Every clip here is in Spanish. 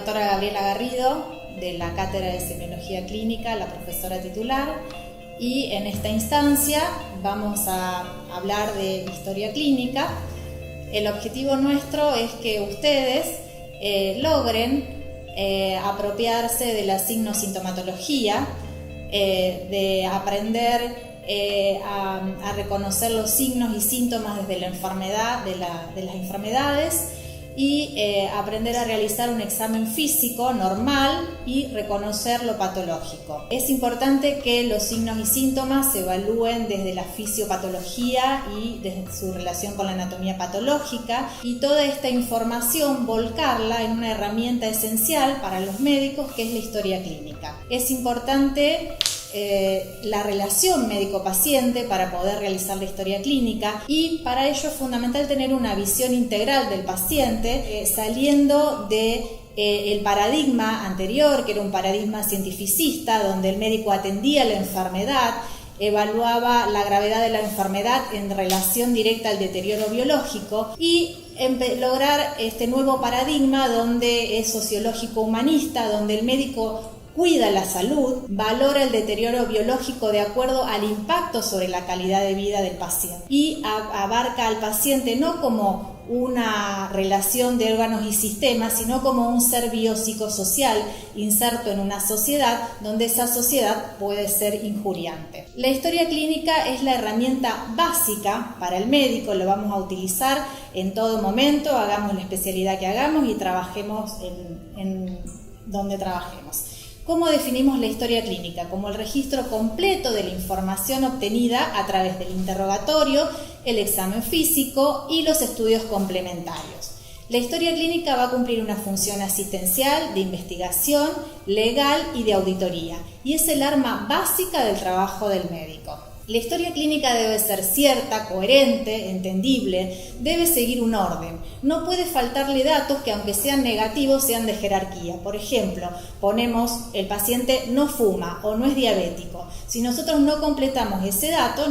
doctora Gabriela Garrido, de la Cátedra de Semiología Clínica, la profesora titular, y en esta instancia vamos a hablar de historia clínica. El objetivo nuestro es que ustedes logren apropiarse de la signosintomatología, de aprender a reconocer los signos y síntomas desde la enfermedad, de las enfermedades, y aprender a realizar un examen físico normal y reconocer lo patológico. Es importante que los signos y síntomas se evalúen desde la fisiopatología y desde su relación con la anatomía patológica, y toda esta información volcarla en una herramienta esencial para los médicos, que es la historia clínica. Es importante la relación médico-paciente para poder realizar la historia clínica, y para ello es fundamental tener una visión integral del paciente, saliendo de el paradigma anterior, que era un paradigma cientificista, donde el médico atendía la enfermedad, evaluaba la gravedad de la enfermedad en relación directa al deterioro biológico, y lograr este nuevo paradigma donde es sociológico humanista, donde el médico cuida la salud, valora el deterioro biológico de acuerdo al impacto sobre la calidad de vida del paciente, y abarca al paciente no como una relación de órganos y sistemas, sino como un ser biopsicosocial inserto en una sociedad donde esa sociedad puede ser injuriante. La historia clínica es la herramienta básica para el médico, lo vamos a utilizar en todo momento, hagamos la especialidad que hagamos y trabajemos en donde trabajemos. ¿Cómo definimos la historia clínica? Como el registro completo de la información obtenida a través del interrogatorio, el examen físico y los estudios complementarios. La historia clínica va a cumplir una función asistencial, de investigación, legal y de auditoría, y es el arma básica del trabajo del médico. La historia clínica debe ser cierta, coherente, entendible, debe seguir un orden. No puede faltarle datos que, aunque sean negativos, sean de jerarquía. Por ejemplo, ponemos el paciente no fuma o no es diabético. Si nosotros no completamos ese dato,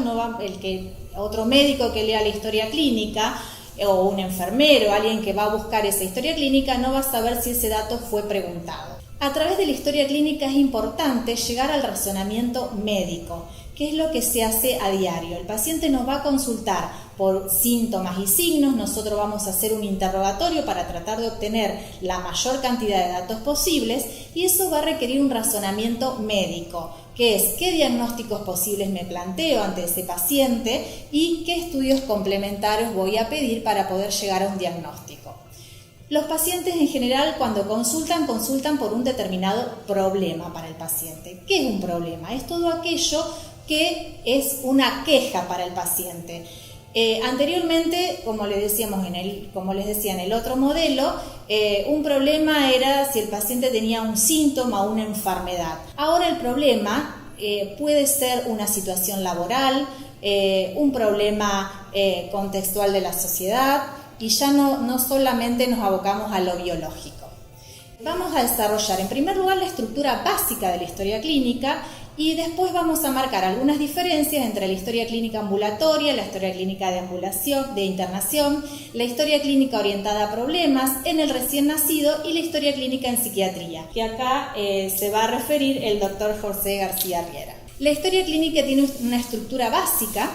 otro médico que lea la historia clínica o un enfermero, alguien que va a buscar esa historia clínica, no va a saber si ese dato fue preguntado. A través de la historia clínica es importante llegar al razonamiento médico. ¿Qué es lo que se hace a diario? El paciente nos va a consultar por síntomas y signos, nosotros vamos a hacer un interrogatorio para tratar de obtener la mayor cantidad de datos posibles, y eso va a requerir un razonamiento médico, que es qué diagnósticos posibles me planteo ante ese paciente y qué estudios complementarios voy a pedir para poder llegar a un diagnóstico. Los pacientes en general, cuando consultan por un determinado problema para el paciente. ¿Qué es un problema? Es todo aquello que es una queja para el paciente. Anteriormente, como les decía en el otro modelo, un problema era si el paciente tenía un síntoma o una enfermedad. Ahora el problema puede ser una situación laboral, un problema contextual de la sociedad, y ya no solamente nos abocamos a lo biológico. Vamos a desarrollar en primer lugar la estructura básica de la historia clínica, y después vamos a marcar algunas diferencias entre la historia clínica ambulatoria, la historia clínica de internación, la historia clínica orientada a problemas en el recién nacido y la historia clínica en psiquiatría, que acá se va a referir el doctor José García Riera. La historia clínica tiene una estructura básica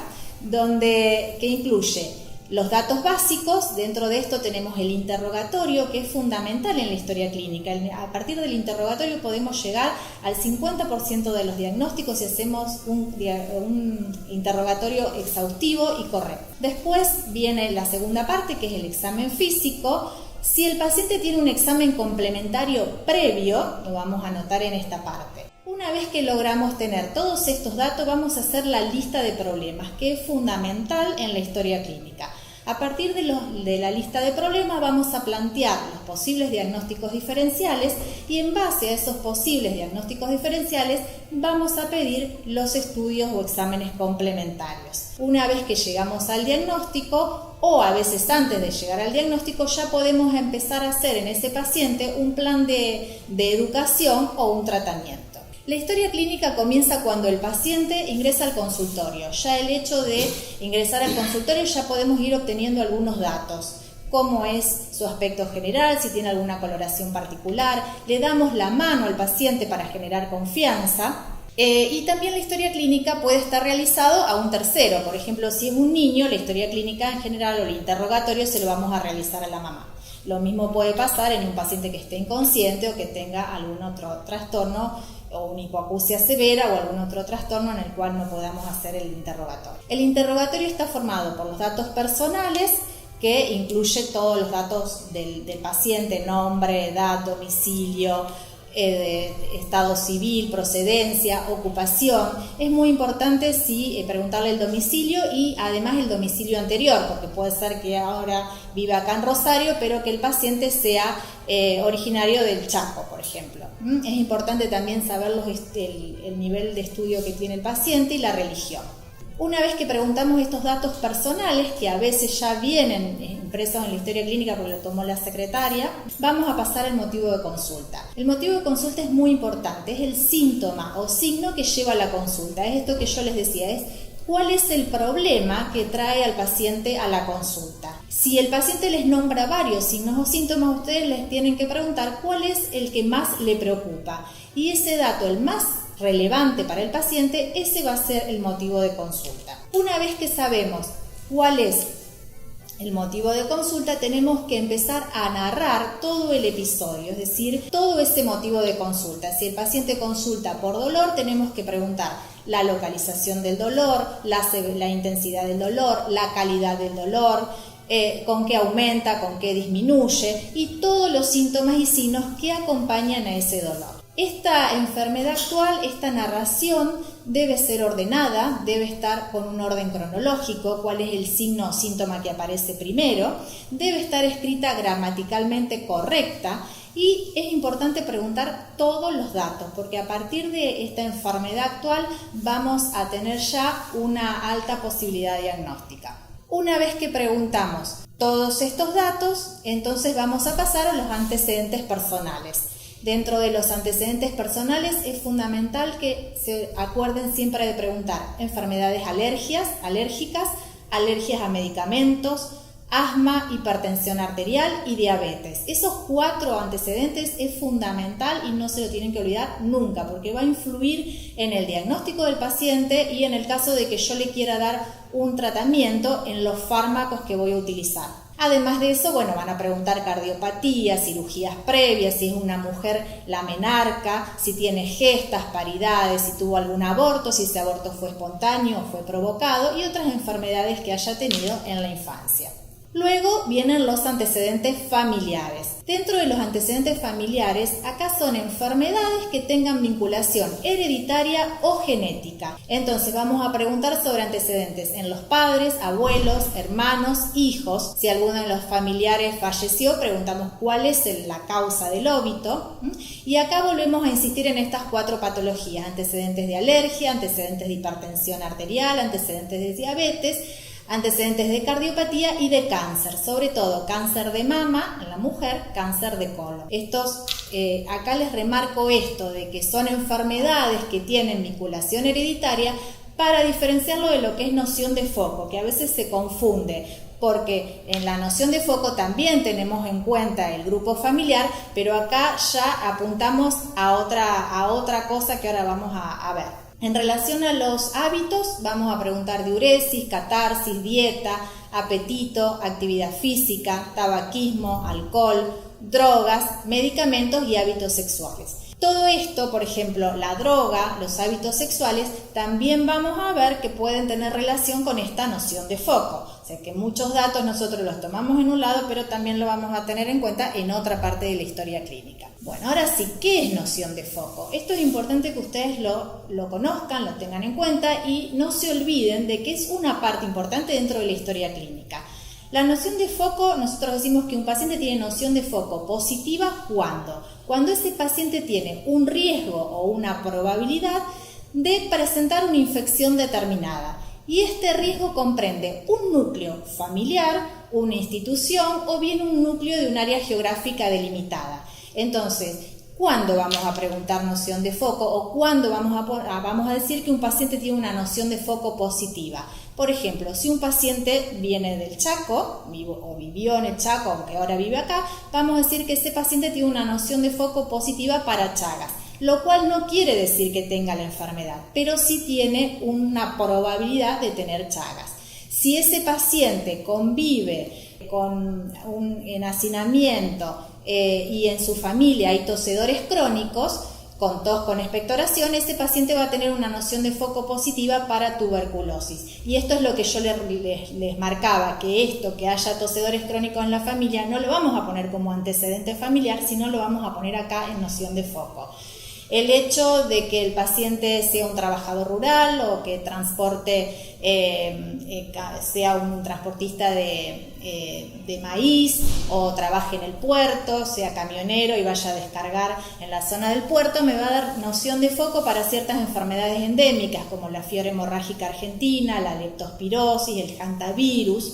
que incluye los datos básicos. Dentro de esto tenemos el interrogatorio, que es fundamental en la historia clínica. A partir del interrogatorio podemos llegar al 50% de los diagnósticos si hacemos un interrogatorio exhaustivo y correcto. Después viene la segunda parte, que es el examen físico. Si el paciente tiene un examen complementario previo, lo vamos a anotar en esta parte. Una vez que logramos tener todos estos datos, vamos a hacer la lista de problemas, que es fundamental en la historia clínica. A partir de la lista de problemas vamos a plantear los posibles diagnósticos diferenciales, y en base a esos posibles diagnósticos diferenciales vamos a pedir los estudios o exámenes complementarios. Una vez que llegamos al diagnóstico, o a veces antes de llegar al diagnóstico, ya podemos empezar a hacer en ese paciente un plan de educación o un tratamiento. La historia clínica comienza cuando el paciente ingresa al consultorio. Ya el hecho de ingresar al consultorio ya podemos ir obteniendo algunos datos. cómo es su aspecto general, si tiene alguna coloración particular, le damos la mano al paciente para generar confianza. Y también la historia clínica puede estar realizado a un tercero. Por ejemplo, si es un niño, la historia clínica en general o el interrogatorio se lo vamos a realizar a la mamá. Lo mismo puede pasar en un paciente que esté inconsciente o que tenga algún otro trastorno o una hipoacusia severa o algún otro trastorno en el cual no podamos hacer el interrogatorio. El interrogatorio está formado por los datos personales, que incluye todos los datos del paciente: nombre, edad, domicilio, estado civil, procedencia, ocupación. Es muy importante preguntarle el domicilio y además el domicilio anterior, porque puede ser que ahora viva acá en Rosario, pero que el paciente sea originario del Chaco, por ejemplo. Es importante también saber el nivel de estudio que tiene el paciente y la religión. Una vez que preguntamos estos datos personales, que a veces ya vienen impresos en la historia clínica porque lo tomó la secretaria, vamos a pasar al motivo de consulta. El motivo de consulta es muy importante, es el síntoma o signo que lleva a la consulta. Es esto que yo les decía, es cuál es el problema que trae al paciente a la consulta. Si el paciente les nombra varios signos o síntomas, ustedes les tienen que preguntar cuál es el que más le preocupa. Y ese dato, el más relevante para el paciente, ese va a ser el motivo de consulta. Una vez que sabemos cuál es el motivo de consulta, tenemos que empezar a narrar todo el episodio, es decir, todo ese motivo de consulta. Si el paciente consulta por dolor, tenemos que preguntar la localización del dolor, la intensidad del dolor, la calidad del dolor, con qué aumenta, con qué disminuye y todos los síntomas y signos que acompañan a ese dolor. Esta enfermedad actual, esta narración debe ser ordenada, debe estar con un orden cronológico, cuál es el signo o síntoma que aparece primero, debe estar escrita gramaticalmente correcta y es importante preguntar todos los datos, porque a partir de esta enfermedad actual vamos a tener ya una alta posibilidad diagnóstica. Una vez que preguntamos todos estos datos, entonces vamos a pasar a los antecedentes personales. Dentro de los antecedentes personales es fundamental que se acuerden siempre de preguntar enfermedades alérgicas, alergias a medicamentos, asma, hipertensión arterial y diabetes. Esos 4 antecedentes es fundamental y no se lo tienen que olvidar nunca, porque va a influir en el diagnóstico del paciente y en el caso de que yo le quiera dar un tratamiento, en los fármacos que voy a utilizar. Además de eso, van a preguntar cardiopatía, cirugías previas, si es una mujer la menarca, si tiene gestas, paridades, si tuvo algún aborto, si ese aborto fue espontáneo o fue provocado y otras enfermedades que haya tenido en la infancia. Luego vienen los antecedentes familiares. Dentro de los antecedentes familiares, acá son enfermedades que tengan vinculación hereditaria o genética. Entonces vamos a preguntar sobre antecedentes en los padres, abuelos, hermanos, hijos. Si alguno de los familiares falleció, preguntamos cuál es la causa del óbito. Y acá volvemos a insistir en estas 4 patologías: antecedentes de alergia, antecedentes de hipertensión arterial, antecedentes de diabetes, antecedentes de cardiopatía y de cáncer, sobre todo cáncer de mama en la mujer, cáncer de colon. Acá les remarco esto de que son enfermedades que tienen vinculación hereditaria para diferenciarlo de lo que es noción de foco, que a veces se confunde, porque en la noción de foco también tenemos en cuenta el grupo familiar, pero acá ya apuntamos a otra cosa que ahora vamos a ver. En relación a los hábitos, vamos a preguntar diuresis, catarsis, dieta, apetito, actividad física, tabaquismo, alcohol, drogas, medicamentos y hábitos sexuales. Todo esto, por ejemplo, la droga, los hábitos sexuales, también vamos a ver que pueden tener relación con esta noción de foco. O sea que muchos datos nosotros los tomamos en un lado, pero también lo vamos a tener en cuenta en otra parte de la historia clínica. Bueno, ahora sí, ¿qué es noción de foco? Esto es importante que ustedes lo conozcan, lo tengan en cuenta y no se olviden de que es una parte importante dentro de la historia clínica. La noción de foco, nosotros decimos que un paciente tiene noción de foco positiva cuando ese paciente tiene un riesgo o una probabilidad de presentar una infección determinada. Y este riesgo comprende un núcleo familiar, una institución o bien un núcleo de un área geográfica delimitada. Entonces, ¿cuándo vamos a preguntar noción de foco o cuándo vamos a decir que un paciente tiene una noción de foco positiva? Por ejemplo, si un paciente viene del Chaco o vivió en el Chaco, aunque ahora vive acá, vamos a decir que ese paciente tiene una noción de foco positiva para Chagas, lo cual no quiere decir que tenga la enfermedad, pero sí tiene una probabilidad de tener Chagas. Si ese paciente convive con un hacinamiento y en su familia hay tosedores crónicos, con tos con expectoración, ese paciente va a tener una noción de foco positiva para tuberculosis. Y esto es lo que yo les marcaba, que esto, que haya tosedores crónicos en la familia, no lo vamos a poner como antecedente familiar, sino lo vamos a poner acá en noción de foco. El hecho de que el paciente sea un trabajador rural o que transporte, sea un transportista de maíz o trabaje en el puerto, sea camionero y vaya a descargar en la zona del puerto, me va a dar noción de foco para ciertas enfermedades endémicas como la fiebre hemorrágica argentina, la leptospirosis, el hantavirus.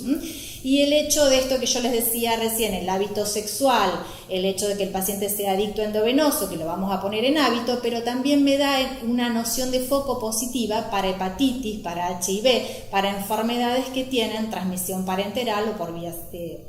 Y el hecho de esto que yo les decía recién, el hábito sexual, el hecho de que el paciente sea adicto endovenoso, que lo vamos a poner en hábito, pero también me da una noción de foco positiva para hepatitis, para HIV, para enfermedades que tienen transmisión parenteral o por vías,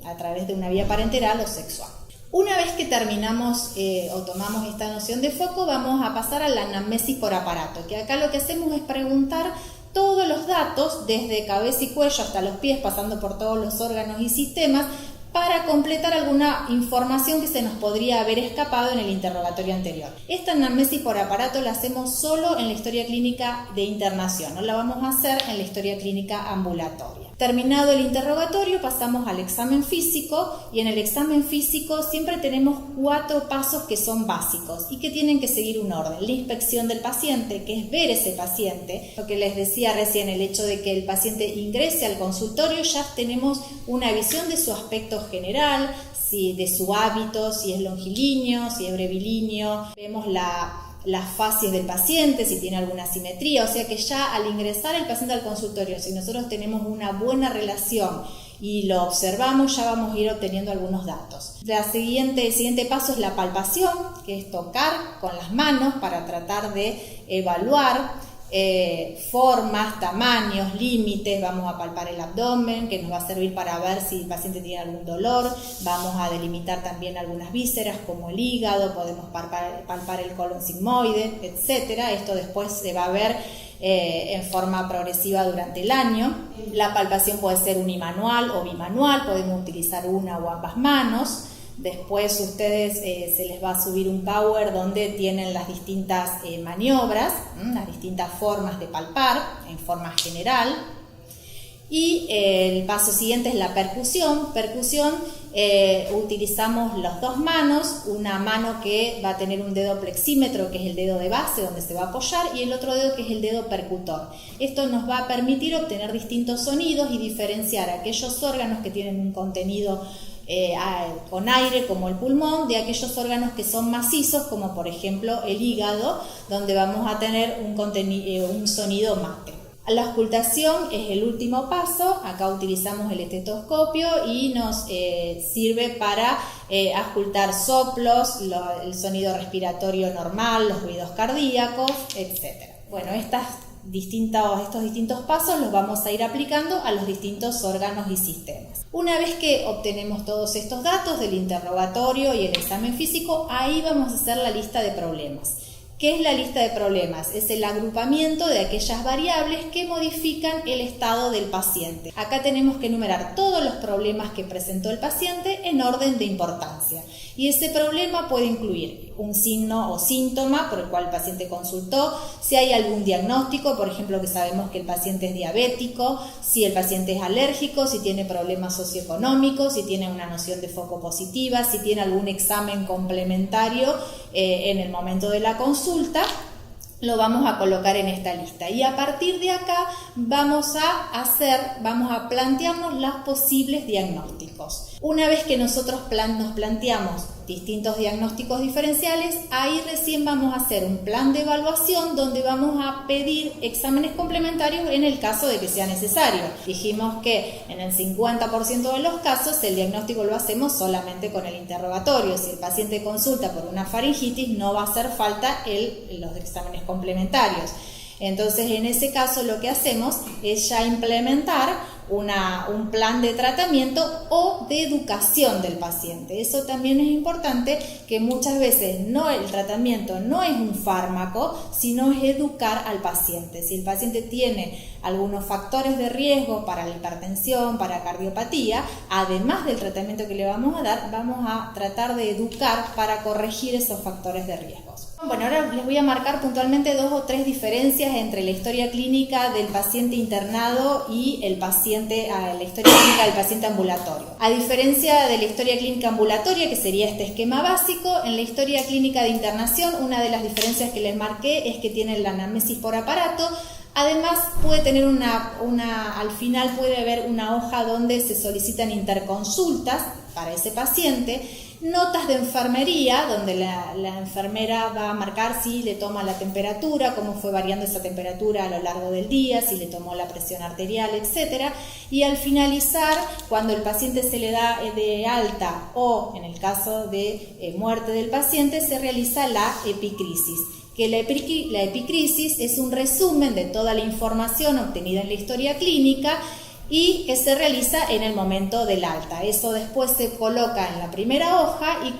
a través de una vía parenteral o sexual. Una vez que terminamos o tomamos esta noción de foco, vamos a pasar a la anamnesis por aparato, que acá lo que hacemos es preguntar todos los datos, desde cabeza y cuello hasta los pies, pasando por todos los órganos y sistemas, para completar alguna información que se nos podría haber escapado en el interrogatorio anterior. Esta anamnesis por aparato la hacemos solo en la historia clínica de internación, no la vamos a hacer en la historia clínica ambulatoria. Terminado el interrogatorio, pasamos al examen físico, y en el examen físico siempre tenemos 4 pasos que son básicos y que tienen que seguir un orden. La inspección del paciente, que es ver ese paciente, lo que les decía recién, el hecho de que el paciente ingrese al consultorio, ya tenemos una visión de su aspecto general, de su hábito, si es longilíneo, si es brevilíneo, vemos las facies del paciente, si tiene alguna asimetría, o sea que ya al ingresar el paciente al consultorio, si nosotros tenemos una buena relación y lo observamos, ya vamos a ir obteniendo algunos datos. El siguiente paso es la palpación, que es tocar con las manos para tratar de evaluar formas, tamaños, límites. Vamos a palpar el abdomen, que nos va a servir para ver si el paciente tiene algún dolor. Vamos a delimitar también algunas vísceras como el hígado, podemos palpar el colon sigmoide, etc. Esto después se va a ver en forma progresiva durante el año. La palpación puede ser unimanual o bimanual, podemos utilizar una o ambas manos. Después ustedes se les va a subir un power donde tienen las distintas maniobras, las distintas formas de palpar en forma general. Y el paso siguiente es la percusión. Utilizamos las 2 manos, una mano que va a tener un dedo plexímetro, que es el dedo de base donde se va a apoyar, y el otro dedo que es el dedo percutor. Esto nos va a permitir obtener distintos sonidos y diferenciar aquellos órganos que tienen un contenido con aire, como el pulmón, de aquellos órganos que son macizos, como por ejemplo el hígado, donde vamos a tener un sonido mate. La auscultación es el último paso. Acá utilizamos el estetoscopio y nos sirve para auscultar soplos, el sonido respiratorio normal, los ruidos cardíacos, etc. Bueno, estos distintos pasos los vamos a ir aplicando a los distintos órganos y sistemas. Una vez que obtenemos todos estos datos del interrogatorio y el examen físico, ahí vamos a hacer la lista de problemas. ¿Qué es la lista de problemas? Es el agrupamiento de aquellas variables que modifican el estado del paciente. Acá tenemos que enumerar todos los problemas que presentó el paciente en orden de importancia. Y ese problema puede incluir un signo o síntoma por el cual el paciente consultó, si hay algún diagnóstico, por ejemplo, que sabemos que el paciente es diabético, si el paciente es alérgico, si tiene problemas socioeconómicos, si tiene una noción de foco positiva, si tiene algún examen complementario en el momento de la consulta. Lo vamos a colocar en esta lista y a partir de acá vamos a plantearnos los posibles diagnósticos. Una vez que nosotros nos planteamos distintos diagnósticos diferenciales, ahí recién vamos a hacer un plan de evaluación donde vamos a pedir exámenes complementarios en el caso de que sea necesario. Dijimos que en el 50% de los casos el diagnóstico lo hacemos solamente con el interrogatorio. Si el paciente consulta por una faringitis, no va a hacer falta los exámenes complementarios. Entonces, en ese caso lo que hacemos es ya implementar un plan de tratamiento o de educación del paciente. Eso también es importante, que muchas veces el tratamiento no es un fármaco, sino es educar al paciente. Si el paciente tiene algunos factores de riesgo para la hipertensión, para cardiopatía, además del tratamiento que le vamos a dar, vamos a tratar de educar para corregir esos factores de riesgos. Bueno, ahora les voy a marcar puntualmente 2 o 3 diferencias entre la historia clínica del paciente internado y la historia clínica del paciente ambulatorio. A diferencia de la historia clínica ambulatoria, que sería este esquema básico, en la historia clínica de internación, una de las diferencias que les marqué es que tiene la anamnesis por aparato. Además, puede tener al final puede haber una hoja donde se solicitan interconsultas para ese paciente, notas de enfermería, donde la enfermera va a marcar si le toma la temperatura, cómo fue variando esa temperatura a lo largo del día, si le tomó la presión arterial, etc. Y al finalizar, cuando el paciente se le da de alta o en el caso de muerte del paciente, se realiza la epicrisis. Que la epicrisis es un resumen de toda la información obtenida en la historia clínica y que se realiza en el momento del alta. Eso después se coloca en la primera hoja y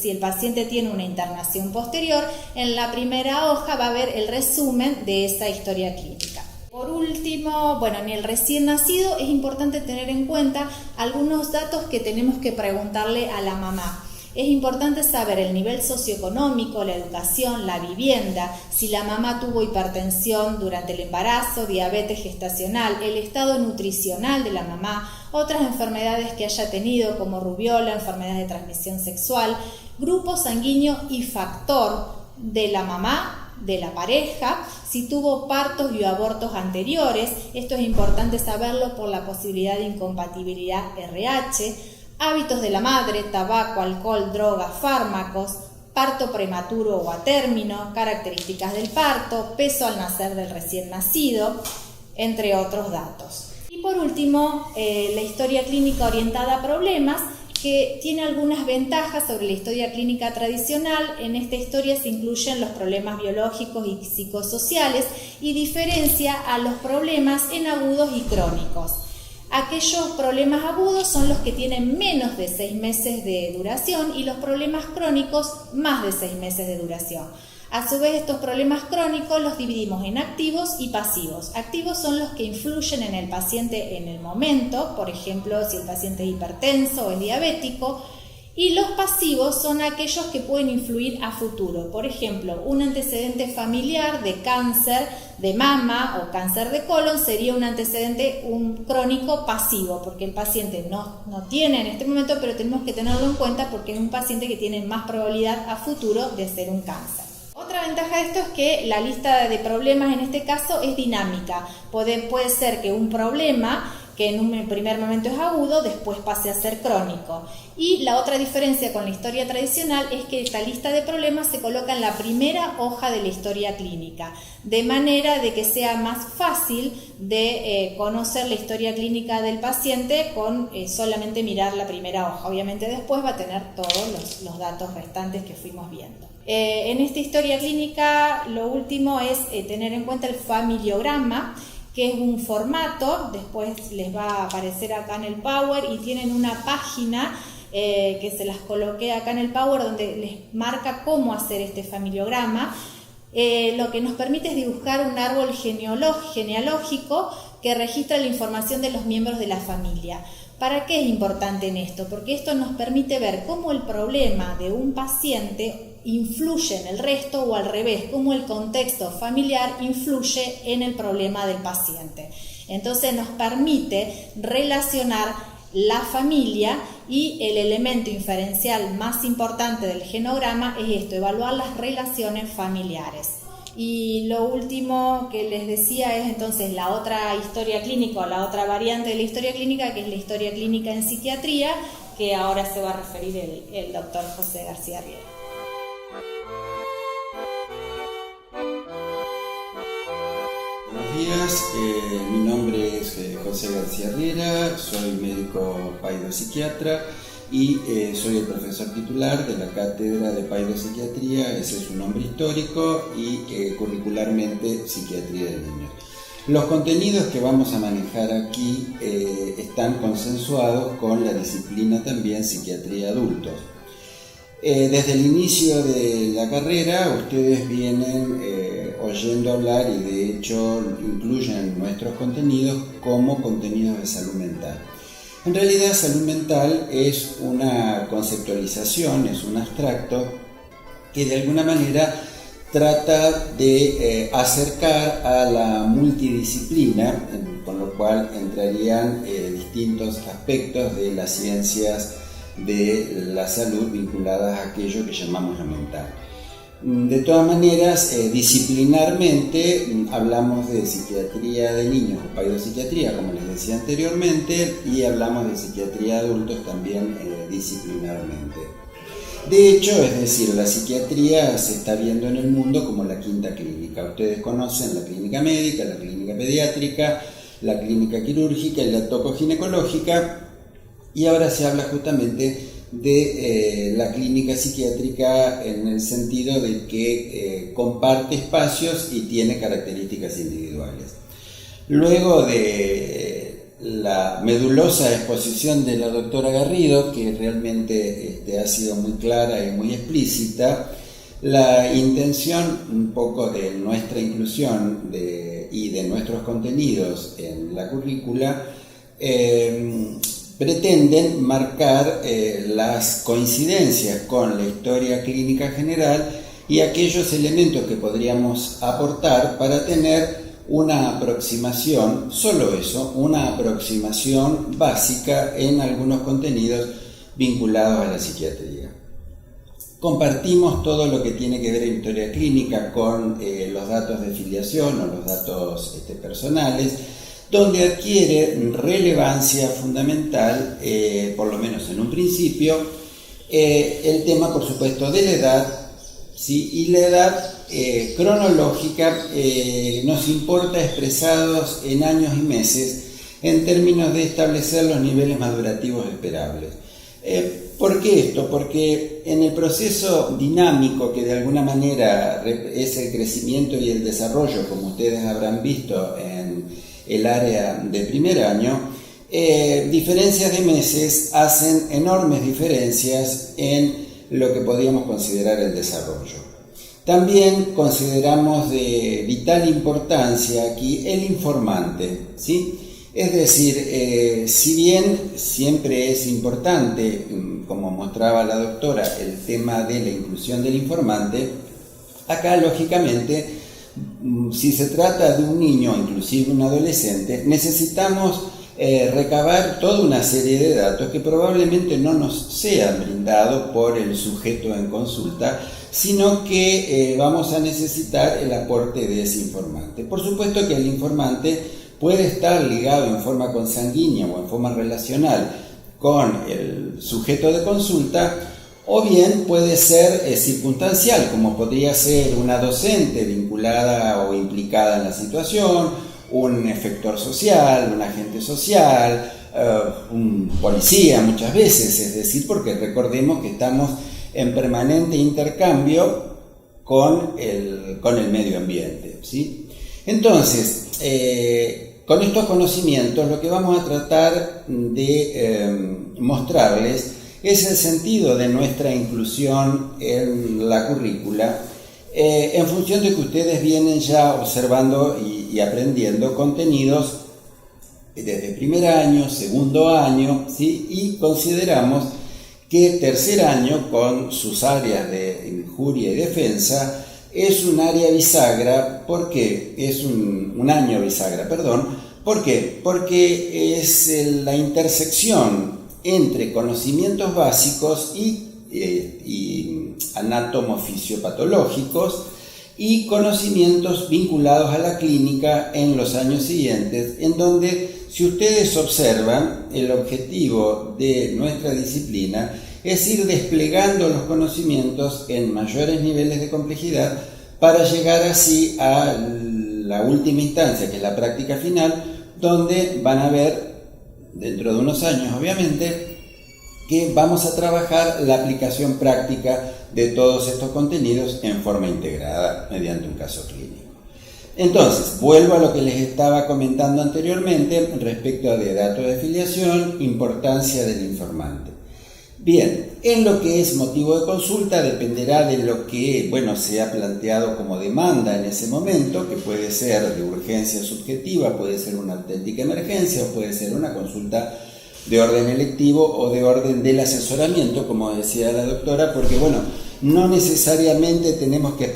si el paciente tiene una internación posterior, en la primera hoja va a haber el resumen de esa historia clínica. Por último, en el recién nacido es importante tener en cuenta algunos datos que tenemos que preguntarle a la mamá. Es importante saber el nivel socioeconómico, la educación, la vivienda, si la mamá tuvo hipertensión durante el embarazo, diabetes gestacional, el estado nutricional de la mamá, otras enfermedades que haya tenido como rubiola, enfermedades de transmisión sexual, grupo sanguíneo y factor de la mamá, de la pareja, si tuvo partos y abortos anteriores. Esto es importante saberlo por la posibilidad de incompatibilidad RH. Hábitos de la madre, tabaco, alcohol, drogas, fármacos, parto prematuro o a término, características del parto, peso al nacer del recién nacido, entre otros datos. Y por último, la historia clínica orientada a problemas, que tiene algunas ventajas sobre la historia clínica tradicional. En esta historia se incluyen los problemas biológicos y psicosociales y diferencia a los problemas en agudos y crónicos. Aquellos problemas agudos son los que tienen menos de 6 meses de duración y los problemas crónicos más de 6 meses de duración. A su vez, estos problemas crónicos los dividimos en activos y pasivos. Activos son los que influyen en el paciente en el momento, por ejemplo, si el paciente es hipertenso o es diabético, y los pasivos son aquellos que pueden influir a futuro. Por ejemplo, un antecedente familiar de cáncer de mama o cáncer de colon sería un crónico pasivo, porque el paciente no tiene en este momento, pero tenemos que tenerlo en cuenta porque es un paciente que tiene más probabilidad a futuro de ser un cáncer. Otra ventaja de esto es que la lista de problemas en este caso es dinámica. Puede ser que un problema que en un primer momento es agudo, después pase a ser crónico. Y la otra diferencia con la historia tradicional es que esta lista de problemas se coloca en la primera hoja de la historia clínica, de manera de que sea más fácil de conocer la historia clínica del paciente con solamente mirar la primera hoja. Obviamente después va a tener todos los datos restantes que fuimos viendo. En esta historia clínica lo último es tener en cuenta el familiograma, que es un formato, después les va a aparecer acá en el Power y tienen una página que se las coloqué acá en el Power donde les marca cómo hacer este familiograma. Lo que nos permite es dibujar un árbol genealógico que registra la información de los miembros de la familia. ¿Para qué es importante en esto? Porque esto nos permite ver cómo el problema de un paciente influye en el resto o al revés, cómo el contexto familiar influye en el problema del paciente. Entonces nos permite relacionar la familia y el elemento inferencial más importante del genograma es esto, evaluar las relaciones familiares. Y lo último que les decía es entonces la otra historia clínica o la otra variante de la historia clínica, que es la historia clínica en psiquiatría, que ahora se va a referir el doctor José García Riera. Buenos días, mi nombre es José García Riera, soy médico psiquiatra y soy el profesor titular de la Cátedra de Psiquiatría, ese es su nombre histórico, y curricularmente Psiquiatría de Niños. Los contenidos que vamos a manejar aquí están consensuados con la disciplina también Psiquiatría de Adultos. Desde el inicio de la carrera ustedes vienen oyendo hablar y de hecho incluyen nuestros contenidos como contenidos de salud mental. En realidad salud mental es una conceptualización, es un abstracto que de alguna manera trata de acercar a la multidisciplina, con lo cual entrarían distintos aspectos de las ciencias de la salud vinculadas a aquello que llamamos lo mental. De todas maneras, disciplinarmente hablamos de psiquiatría de niños o psiquiatría, como les decía anteriormente, y hablamos de psiquiatría de adultos también disciplinarmente. De hecho, es decir, la psiquiatría se está viendo en el mundo como la quinta clínica. Ustedes conocen la clínica médica, la clínica pediátrica, la clínica quirúrgica y la tocoginecológica, y ahora se habla justamente de la clínica psiquiátrica en el sentido de que comparte espacios y tiene características individuales. Luego de la medulosa exposición de la doctora Garrido, que realmente ha sido muy clara y muy explícita, la intención un poco de nuestra inclusión y de nuestros contenidos en la currícula pretenden marcar las coincidencias con la historia clínica general y aquellos elementos que podríamos aportar para tener una aproximación, solo eso, una aproximación básica en algunos contenidos vinculados a la psiquiatría. Compartimos todo lo que tiene que ver en historia clínica con los datos de filiación o los datos personales, donde adquiere relevancia fundamental, por lo menos en un principio, el tema, por supuesto, de la edad, ¿sí? Y la edad cronológica nos importa expresados en años y meses en términos de establecer los niveles madurativos esperables. ¿Por qué esto? Porque en el proceso dinámico que de alguna manera es el crecimiento y el desarrollo, como ustedes habrán visto en el área de primer año, diferencias de meses hacen enormes diferencias en lo que podríamos considerar el desarrollo. También consideramos de vital importancia aquí el informante, ¿sí? Es decir, si bien siempre es importante, como mostraba la doctora, el tema de la inclusión del informante, acá lógicamente, si se trata de un niño, inclusive un adolescente, necesitamos recabar toda una serie de datos que probablemente no nos sean brindados por el sujeto en consulta, sino que vamos a necesitar el aporte de ese informante. Por supuesto que el informante puede estar ligado en forma consanguínea o en forma relacional con el sujeto de consulta, o bien puede ser circunstancial, como podría ser una docente vinculada o implicada en la situación, un efector social, un agente social, un policía muchas veces, es decir, porque recordemos que estamos en permanente intercambio con el medio ambiente, ¿sí? Entonces, con estos conocimientos lo que vamos a tratar de mostrarles es el sentido de nuestra inclusión en la currícula, en función de que ustedes vienen ya observando y aprendiendo contenidos desde primer año, segundo año, ¿sí? Y consideramos que tercer año, con sus áreas de injuria y defensa, es un área bisagra. ¿Por qué? Es un año bisagra, perdón. ¿Por qué? Porque es la intersección entre conocimientos básicos y anatomofisiopatológicos y conocimientos vinculados a la clínica en los años siguientes, en donde, si ustedes observan, el objetivo de nuestra disciplina es ir desplegando los conocimientos en mayores niveles de complejidad para llegar así a la última instancia, que es la práctica final, donde van a ver, dentro de unos años obviamente, que vamos a trabajar la aplicación práctica de todos estos contenidos en forma integrada mediante un caso clínico. Entonces, vuelvo a lo que les estaba comentando anteriormente respecto de datos de filiación, importancia del informante. Bien, en lo que es motivo de consulta dependerá de lo que, se ha planteado como demanda en ese momento, que puede ser de urgencia subjetiva, puede ser una auténtica emergencia o puede ser una consulta de orden electivo o de orden del asesoramiento, como decía la doctora, porque no necesariamente tenemos que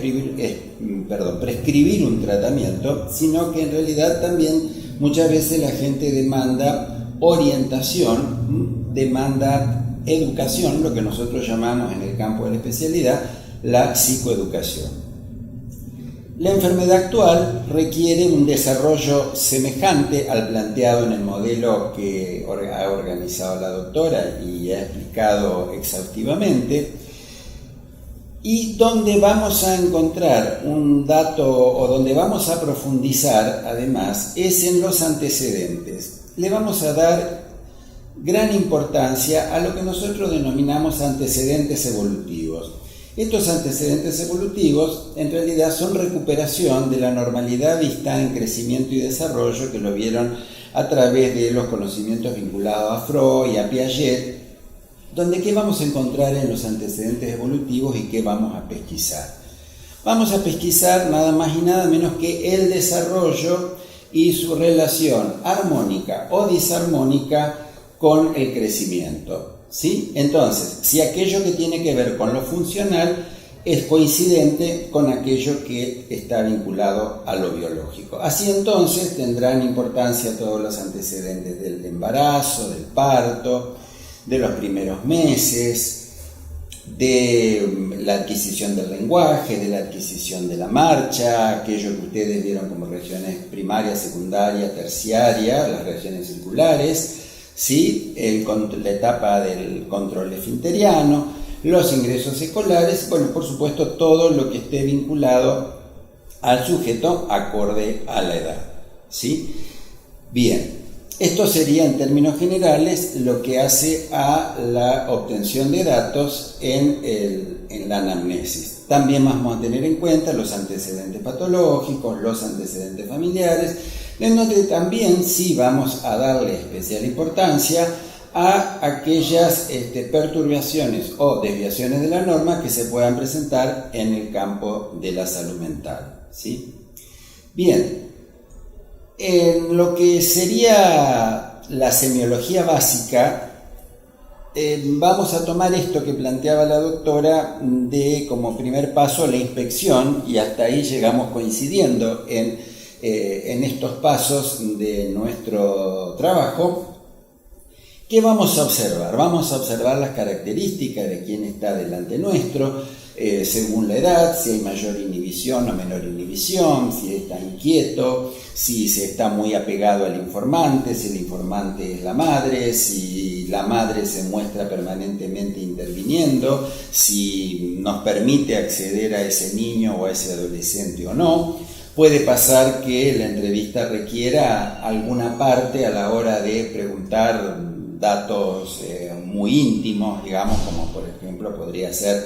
prescribir un tratamiento, sino que en realidad también muchas veces la gente demanda orientación, demanda educación, lo que nosotros llamamos en el campo de la especialidad la psicoeducación. La enfermedad actual requiere un desarrollo semejante al planteado en el modelo que ha organizado la doctora y ha explicado exhaustivamente, y donde vamos a encontrar un dato o donde vamos a profundizar además es en los antecedentes. Le vamos a dar gran importancia a lo que nosotros denominamos antecedentes evolutivos. Estos antecedentes evolutivos en realidad son recuperación de la normalidad vista en crecimiento y desarrollo que lo vieron a través de los conocimientos vinculados a Freud y a Piaget, donde ¿qué vamos a encontrar en los antecedentes evolutivos y qué vamos a pesquisar? Vamos a pesquisar nada más y nada menos que el desarrollo y su relación armónica o disarmónica con el crecimiento. ¿Sí? Entonces, si aquello que tiene que ver con lo funcional es coincidente con aquello que está vinculado a lo biológico. Así entonces tendrán importancia todos los antecedentes del embarazo, del parto, de los primeros meses, de la adquisición del lenguaje, de la adquisición de la marcha, aquello que ustedes vieron como regiones primaria, secundaria, terciaria, las regiones circulares, ¿sí? La etapa del control esfinteriano, los ingresos escolares, por supuesto todo lo que esté vinculado al sujeto acorde a la edad, ¿sí? Bien, esto sería en términos generales lo que hace a la obtención de datos en la anamnesis. También vamos a tener en cuenta los antecedentes patológicos, los antecedentes familiares, en donde también sí vamos a darle especial importancia a aquellas perturbaciones o desviaciones de la norma que se puedan presentar en el campo de la salud mental, ¿sí? Bien, en lo que sería la semiología básica, vamos a tomar esto que planteaba la doctora de como primer paso la inspección, y hasta ahí llegamos coincidiendo en estos pasos de nuestro trabajo. ¿Qué vamos a observar? Vamos a observar las características de quién está delante nuestro, según la edad, si hay mayor inhibición o menor inhibición, si está inquieto, si se está muy apegado al informante, si el informante es la madre, si la madre se muestra permanentemente interviniendo, si nos permite acceder a ese niño o a ese adolescente o no. Puede pasar que la entrevista requiera alguna parte a la hora de preguntar datos muy íntimos, digamos, como por ejemplo podría ser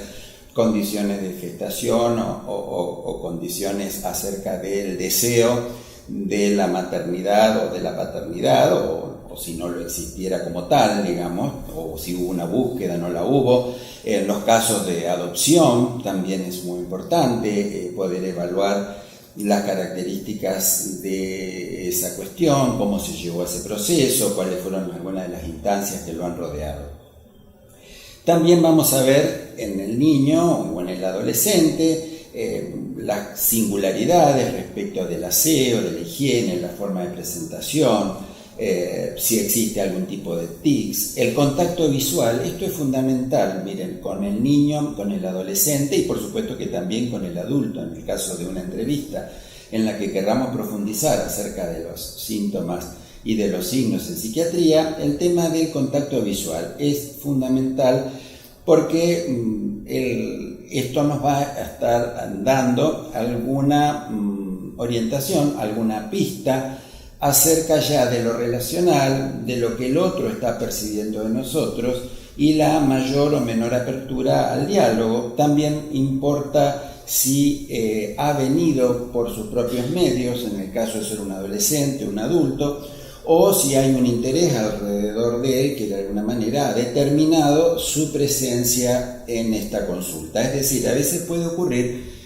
condiciones de gestación o condiciones acerca del deseo de la maternidad o de la paternidad, o si no lo existiera como tal, digamos, o si hubo una búsqueda, no la hubo. En los casos de adopción también es muy importante poder evaluar las características de esa cuestión, cómo se llevó a ese proceso, cuáles fueron algunas de las instancias que lo han rodeado. También vamos a ver en el niño o en el adolescente las singularidades respecto del aseo, de la higiene, la forma de presentación, si existe algún tipo de tics, el contacto visual. Esto es fundamental, miren, con el niño, con el adolescente y por supuesto que también con el adulto, en el caso de una entrevista en la que queramos profundizar acerca de los síntomas y de los signos en psiquiatría. El tema del contacto visual es fundamental porque esto nos va a estar dando alguna orientación, alguna pista acerca ya de lo relacional, de lo que el otro está percibiendo de nosotros y la mayor o menor apertura al diálogo. También importa si ha venido por sus propios medios, en el caso de ser un adolescente, un adulto, o si hay un interés alrededor de él que de alguna manera ha determinado su presencia en esta consulta. Es decir, a veces puede ocurrir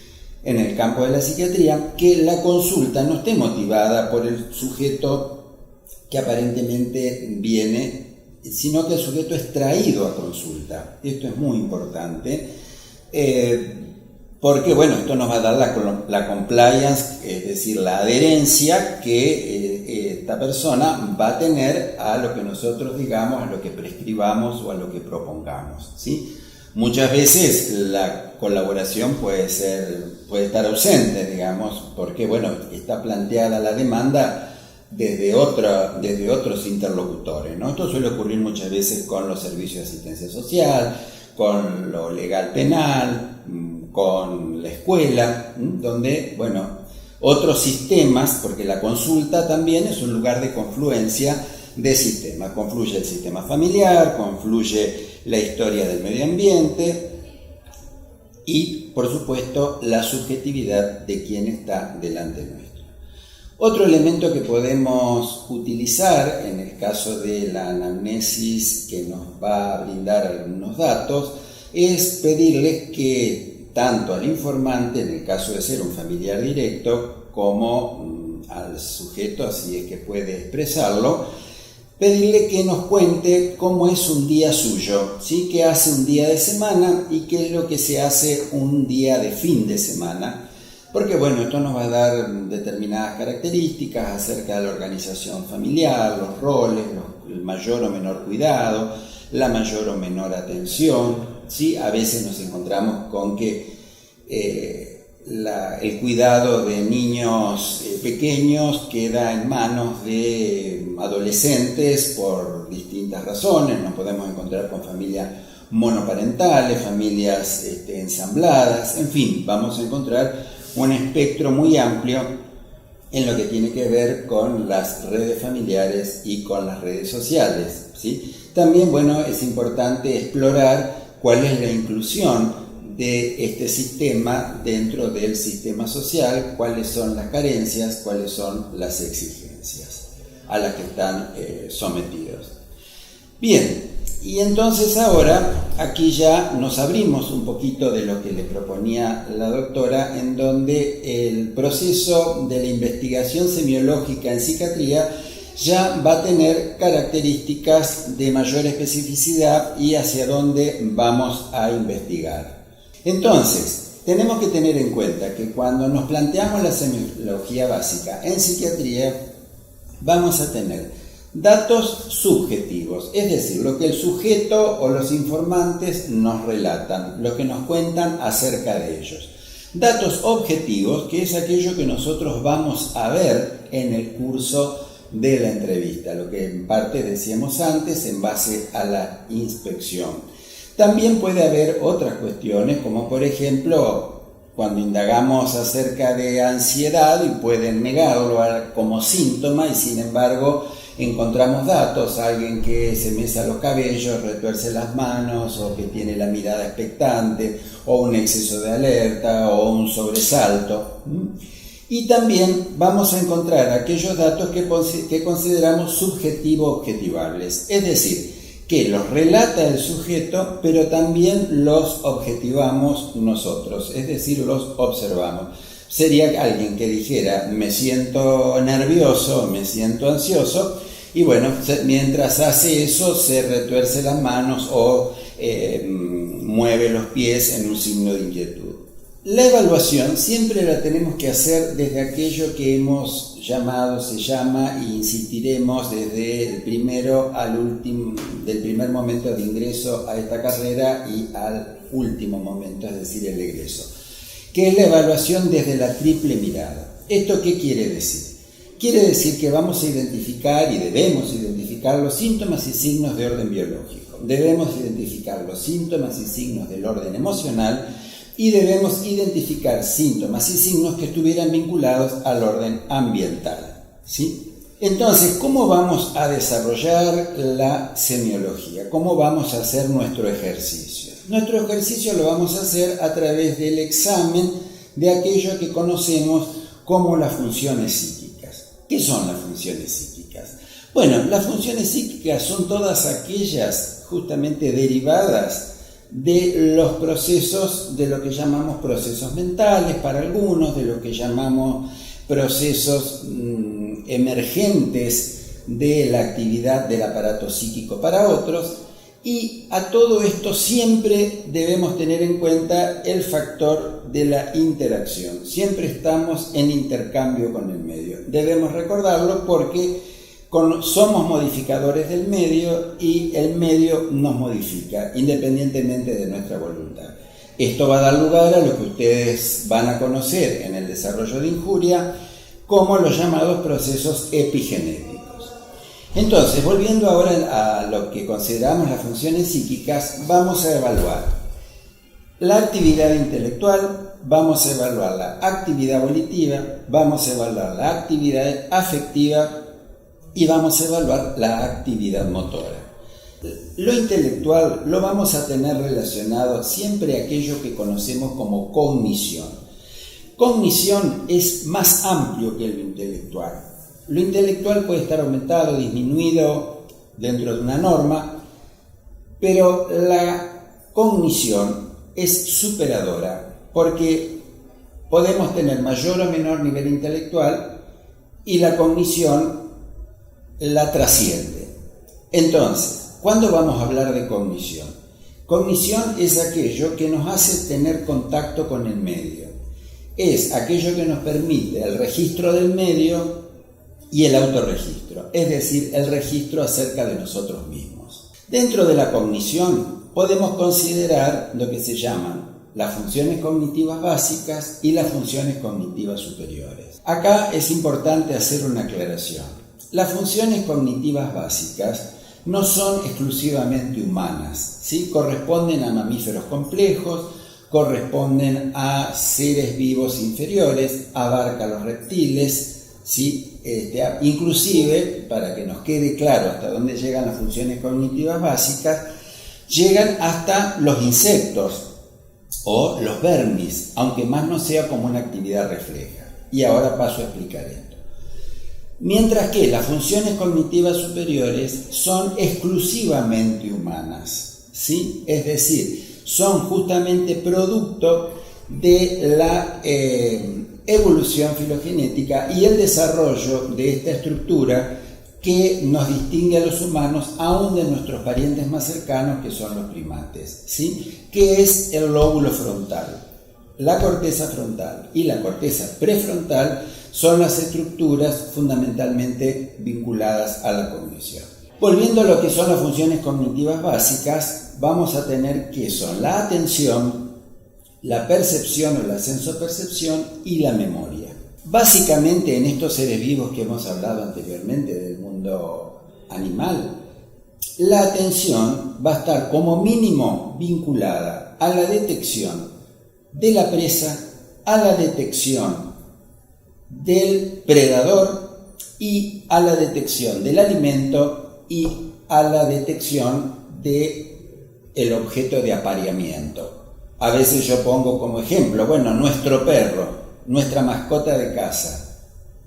en el campo de la psiquiatría que la consulta no esté motivada por el sujeto que aparentemente viene, sino que el sujeto es traído a consulta. Esto es muy importante, porque bueno, esto nos va a dar la compliance, es decir, la adherencia que esta persona va a tener a lo que nosotros digamos, a lo que prescribamos o a lo que propongamos, ¿sí? Muchas veces la colaboración puede estar ausente, digamos, porque bueno, está planteada la demanda desde otros interlocutores, ¿no? Esto suele ocurrir muchas veces con los servicios de asistencia social, con lo legal penal, con la escuela, donde, bueno, otros sistemas, porque la consulta también es un lugar de confluencia de sistemas. Confluye el sistema familiar, confluye la historia del medio ambiente y, por supuesto, la subjetividad de quien está delante nuestro. Otro elemento que podemos utilizar en el caso de la anamnesis, que nos va a brindar algunos datos, es pedirles que tanto al informante, en el caso de ser un familiar directo, como al sujeto, así es que puede expresarlo, pedirle que nos cuente cómo es un día suyo, ¿sí? Qué hace un día de semana y qué es lo que se hace un día de fin de semana, porque bueno, esto nos va a dar determinadas características acerca de la organización familiar, los roles, el mayor o menor cuidado, la mayor o menor atención, ¿sí? A veces nos encontramos con que el cuidado de niños pequeños queda en manos de adolescentes por distintas razones. Nos podemos encontrar con familias monoparentales, familias ensambladas, en fin, vamos a encontrar un espectro muy amplio en lo que tiene que ver con las redes familiares y con las redes sociales, ¿sí? También, bueno, es importante explorar cuál es la inclusión de este sistema dentro del sistema social, cuáles son las carencias, cuáles son las exigencias a las que están sometidos. Bien, y entonces ahora aquí ya nos abrimos un poquito de lo que le proponía la doctora, en donde el proceso de la investigación semiológica en psiquiatría ya va a tener características de mayor especificidad y hacia dónde vamos a investigar. Entonces, tenemos que tener en cuenta que cuando nos planteamos la semiología básica en psiquiatría, vamos a tener datos subjetivos, es decir, lo que el sujeto o los informantes nos relatan, lo que nos cuentan acerca de ellos. Datos objetivos, que es aquello que nosotros vamos a ver en el curso de la entrevista, lo que en parte decíamos antes en base a la inspección. También puede haber otras cuestiones, como por ejemplo, cuando indagamos acerca de ansiedad y pueden negarlo como síntoma y sin embargo encontramos datos, alguien que se mesa los cabellos, retuerce las manos o que tiene la mirada expectante o un exceso de alerta o un sobresalto. Y también vamos a encontrar aquellos datos que consideramos subjetivo-objetivables, es decir, que los relata el sujeto, pero también los objetivamos nosotros, es decir, los observamos. Sería alguien que dijera, me siento nervioso, me siento ansioso, y bueno, mientras hace eso se retuerce las manos o mueve los pies en un signo de inquietud. La evaluación siempre la tenemos que hacer desde aquello que hemos llamado, se llama, e insistiremos desde el primero al último, del primer momento de ingreso a esta carrera y al último momento, es decir, el egreso, que es la evaluación desde la triple mirada. ¿Esto qué quiere decir? Quiere decir que vamos a identificar y debemos identificar los síntomas y signos de orden biológico, debemos identificar los síntomas y signos del orden emocional y debemos identificar síntomas y signos que estuvieran vinculados al orden ambiental, ¿sí? Entonces, ¿cómo vamos a desarrollar la semiología? ¿Cómo vamos a hacer nuestro ejercicio? Nuestro ejercicio lo vamos a hacer a través del examen de aquello que conocemos como las funciones psíquicas. ¿Qué son las funciones psíquicas? Bueno, las funciones psíquicas son todas aquellas justamente derivadas de los procesos, de lo que llamamos procesos mentales para algunos, de lo que llamamos procesos emergentes de la actividad del aparato psíquico para otros, y a todo esto siempre debemos tener en cuenta el factor de la interacción. Siempre estamos en intercambio con el medio. Debemos recordarlo porque somos modificadores del medio y el medio nos modifica independientemente de nuestra voluntad. Esto va a dar lugar a lo que ustedes van a conocer en el desarrollo de Injuria como los llamados procesos epigenéticos. Entonces, volviendo ahora a lo que consideramos las funciones psíquicas, vamos a evaluar la actividad intelectual, vamos a evaluar la actividad volitiva, vamos a evaluar la actividad afectiva y vamos a evaluar la actividad motora. Lo intelectual lo vamos a tener relacionado siempre a aquello que conocemos como cognición. Cognición es más amplio que lo intelectual. Lo intelectual puede estar aumentado, disminuido dentro de una norma, pero la cognición es superadora porque podemos tener mayor o menor nivel intelectual y la cognición la trasciende. Entonces, ¿cuándo vamos a hablar de cognición? Cognición es aquello que nos hace tener contacto con el medio. Es aquello que nos permite el registro del medio y el autorregistro, es decir, el registro acerca de nosotros mismos. Dentro de la cognición podemos considerar lo que se llaman las funciones cognitivas básicas y las funciones cognitivas superiores. Acá es importante hacer una aclaración. Las funciones cognitivas básicas no son exclusivamente humanas, ¿sí? Corresponden a mamíferos complejos, corresponden a seres vivos inferiores, abarca a los reptiles, ¿sí? Inclusive, para que nos quede claro hasta dónde llegan las funciones cognitivas básicas, llegan hasta los insectos o los vermis, aunque más no sea como una actividad refleja. Y ahora paso a explicar esto. Mientras que las funciones cognitivas superiores son exclusivamente humanas, ¿sí? Es decir, son justamente producto de la evolución filogenética y el desarrollo de esta estructura que nos distingue a los humanos aún de nuestros parientes más cercanos, que son los primates, ¿sí? Que es el lóbulo frontal. La corteza frontal y la corteza prefrontal son las estructuras fundamentalmente vinculadas a la cognición. Volviendo a lo que son las funciones cognitivas básicas, vamos a tener que son la atención, la percepción o la sensopercepción y la memoria. Básicamente en estos seres vivos que hemos hablado anteriormente del mundo animal, la atención va a estar como mínimo vinculada a la detección de la presa, a la detección del predador y a la detección del alimento y a la detección del objeto de apareamiento. A veces yo pongo como ejemplo, bueno, nuestro perro, nuestra mascota de casa,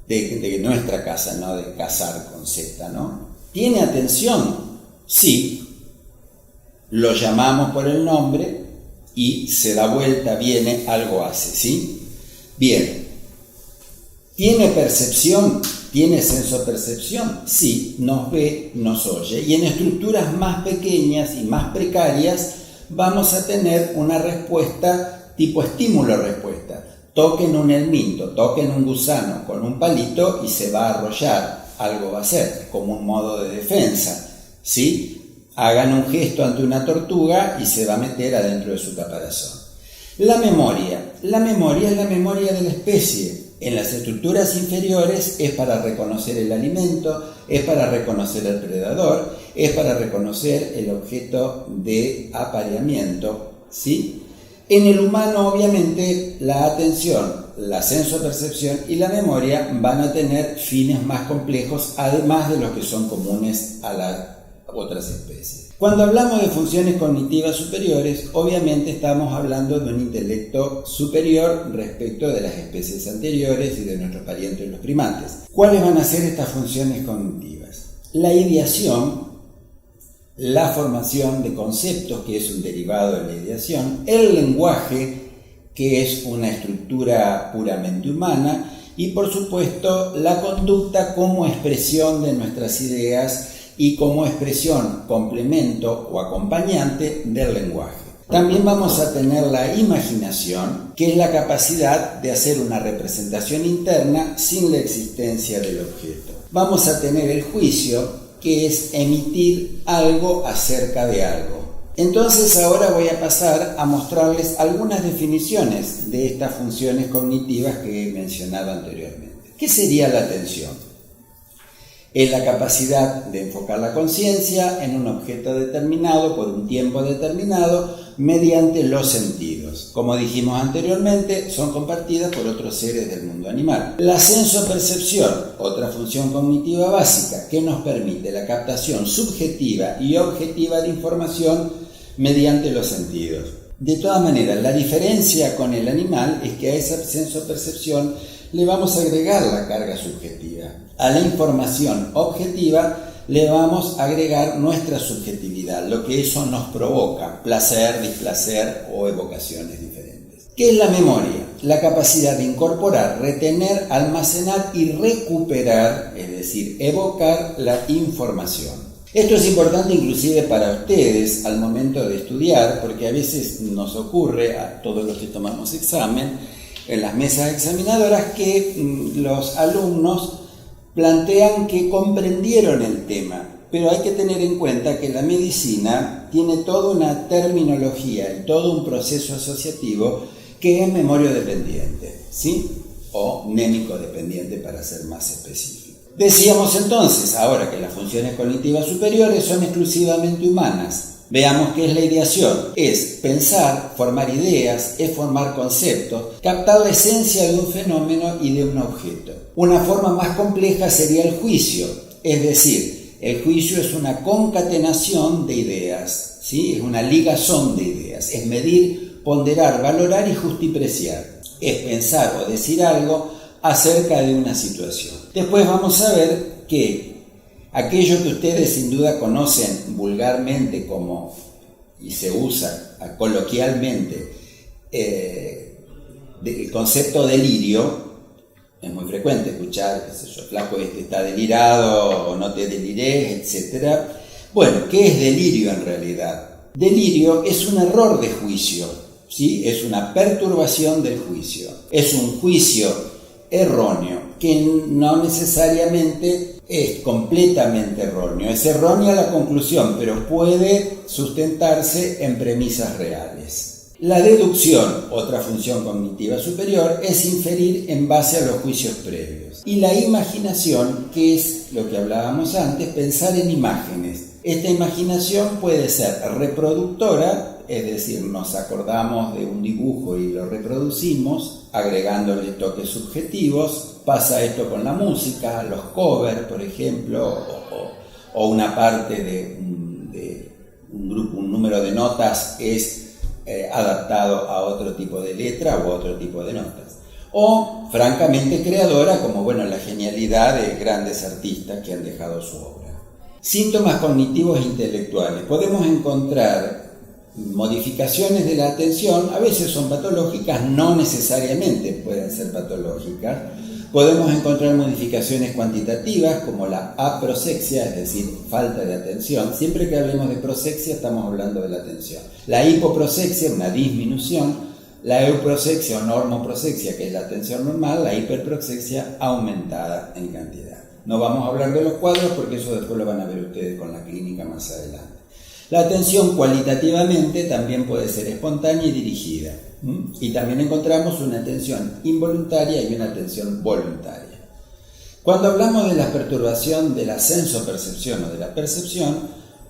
de nuestra casa, no de cazar con Z, ¿no? ¿Tiene atención? Sí. Lo llamamos por el nombre y se da vuelta, viene, algo hace, ¿sí? Bien. ¿Tiene percepción? ¿Tiene sensopercepción? Sí, nos ve, nos oye. Y en estructuras más pequeñas y más precarias vamos a tener una respuesta tipo estímulo-respuesta. Toquen un helminto, toquen un gusano con un palito y se va a arrollar. Algo va a ser, como un modo de defensa, ¿sí? Hagan un gesto ante una tortuga y se va a meter adentro de su caparazón. La memoria es la memoria de la especie. En las estructuras inferiores es para reconocer el alimento, es para reconocer el predador, es para reconocer el objeto de apareamiento, ¿sí? En el humano, obviamente, la atención la sensopercepción y la memoria van a tener fines más complejos, además de los que son comunes a las otras especies. Cuando hablamos de funciones cognitivas superiores, obviamente estamos hablando de un intelecto superior respecto de las especies anteriores y de nuestros parientes los primates. ¿Cuáles van a ser estas funciones cognitivas? La ideación, la formación de conceptos, que es un derivado de la ideación, el lenguaje, que es una estructura puramente humana, y por supuesto la conducta como expresión de nuestras ideas y como expresión, complemento o acompañante del lenguaje. También vamos a tener la imaginación, que es la capacidad de hacer una representación interna sin la existencia del objeto. Vamos a tener el juicio, que es emitir algo acerca de algo. Entonces ahora voy a pasar a mostrarles algunas definiciones de estas funciones cognitivas que he mencionado anteriormente. ¿Qué sería la atención? Es la capacidad de enfocar la conciencia en un objeto determinado por un tiempo determinado mediante los sentidos. Como dijimos anteriormente, son compartidas por otros seres del mundo animal. La sensopercepción, otra función cognitiva básica que nos permite la captación subjetiva y objetiva de información mediante los sentidos. De todas maneras, la diferencia con el animal es que a esa sensopercepción le vamos a agregar la carga subjetiva. A la información objetiva le vamos a agregar nuestra subjetividad, lo que eso nos provoca, placer, displacer o evocaciones diferentes. ¿Qué es la memoria? La capacidad de incorporar, retener, almacenar y recuperar, es decir, evocar la información. Esto es importante inclusive para ustedes al momento de estudiar, porque a veces nos ocurre a todos los que tomamos examen en las mesas examinadoras que los alumnos plantean que comprendieron el tema, pero hay que tener en cuenta que la medicina tiene toda una terminología y todo un proceso asociativo que es memoria-dependiente, ¿sí? O mnémico-dependiente para ser más específico. Decíamos entonces ahora que las funciones cognitivas superiores son exclusivamente humanas. Veamos qué es la ideación. Es pensar, formar ideas, es formar conceptos, captar la esencia de un fenómeno y de un objeto. Una forma más compleja sería el juicio, es decir, el juicio es una concatenación de ideas, ¿sí? Es una ligazón de ideas, es medir, ponderar, valorar y justipreciar. Es pensar o decir algo acerca de una situación. Después vamos a ver que aquello que ustedes sin duda conocen vulgarmente como, y se usa coloquialmente, el concepto delirio, es muy frecuente escuchar, qué sé yo, flaco este está delirado o no te delirés, etc. Bueno, ¿qué es delirio en realidad? Delirio es un error de juicio, ¿sí? Es una perturbación del juicio, es un juicio erróneo, que no necesariamente es completamente erróneo. Es errónea la conclusión, pero puede sustentarse en premisas reales. La deducción, otra función cognitiva superior, es inferir en base a los juicios previos. Y la imaginación, que es lo que hablábamos antes, pensar en imágenes. Esta imaginación puede ser reproductora, es decir, nos acordamos de un dibujo y lo reproducimos, agregándole toques subjetivos. Pasa esto con la música, los covers, por ejemplo, o una parte de un grupo, un número de notas es adaptado a otro tipo de letra o a otro tipo de notas. O, francamente, creadora, como la genialidad de grandes artistas que han dejado su obra. Síntomas cognitivos e intelectuales. Podemos encontrar modificaciones de la atención, a veces son patológicas, no necesariamente pueden ser patológicas. Podemos encontrar modificaciones cuantitativas como la aprosexia, es decir, falta de atención. Siempre que hablemos de prosexia estamos hablando de la atención. La hipoprosexia, una disminución. La euprosexia o normoprosexia, que es la atención normal. La hiperprosexia aumentada en cantidad. No vamos a hablar de los cuadros porque eso después lo van a ver ustedes con la clínica más adelante. La atención cualitativamente también puede ser espontánea y dirigida. Y también encontramos una atención involuntaria y una atención voluntaria. Cuando hablamos de la perturbación de la sensopercepción o de la percepción,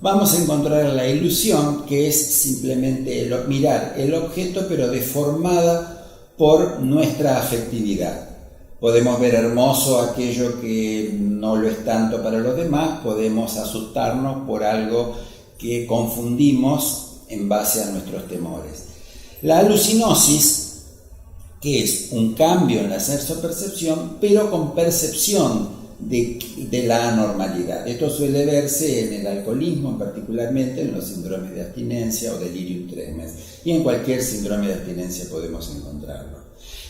vamos a encontrar la ilusión, que es simplemente mirar el objeto pero deformada por nuestra afectividad. Podemos ver hermoso aquello que no lo es tanto para los demás, podemos asustarnos por algo que confundimos en base a nuestros temores. La alucinosis, que es un cambio en la sensopercepción, pero con percepción de la anormalidad. Esto suele verse en el alcoholismo, particularmente en los síndromes de abstinencia o delirium tremens, y en cualquier síndrome de abstinencia podemos encontrarlo.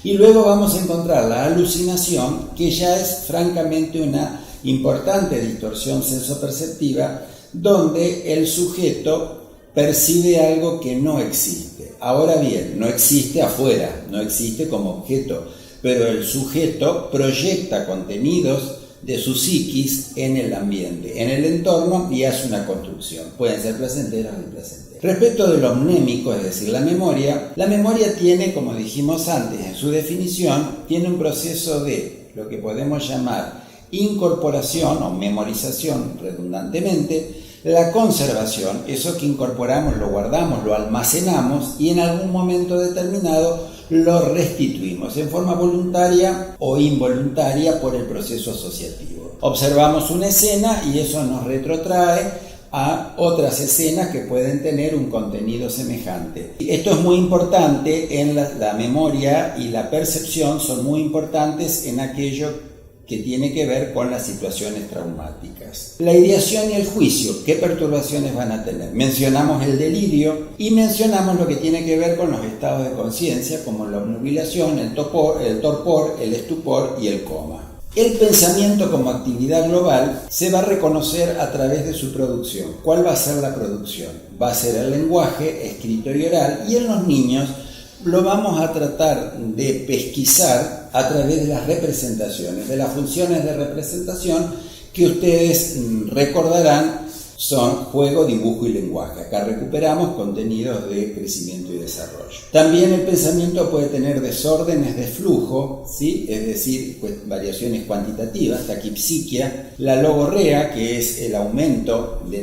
Y luego vamos a encontrar la alucinación, que ya es francamente una importante distorsión sensoperceptiva, donde el sujeto percibe algo que no existe. Ahora bien, no existe afuera, no existe como objeto, pero el sujeto proyecta contenidos de su psiquis en el ambiente, en el entorno, y hace una construcción. Pueden ser placenteras o implacenteras. Respecto de lo mnémico, es decir, la memoria tiene, como dijimos antes en su definición, tiene un proceso de lo que podemos llamar incorporación o memorización redundantemente, la conservación, eso que incorporamos, lo guardamos, lo almacenamos y en algún momento determinado lo restituimos en forma voluntaria o involuntaria por el proceso asociativo. Observamos una escena y eso nos retrotrae a otras escenas que pueden tener un contenido semejante. Esto es muy importante en la memoria, y la percepción son muy importantes en aquello que tiene que ver con las situaciones traumáticas. La ideación y el juicio, ¿qué perturbaciones van a tener? Mencionamos el delirio y mencionamos lo que tiene que ver con los estados de conciencia, como la obnubilación, el torpor, el estupor y el coma. El pensamiento como actividad global se va a reconocer a través de su producción. ¿Cuál va a ser la producción? Va a ser el lenguaje escrito y oral, y en los niños lo vamos a tratar de pesquisar a través de las representaciones, de las funciones de representación que ustedes recordarán son juego, dibujo y lenguaje. Acá recuperamos contenidos de crecimiento y desarrollo. También el pensamiento puede tener desórdenes de flujo, ¿sí? Es decir, variaciones cuantitativas, taquipsiquia, la logorrea, que es el aumento de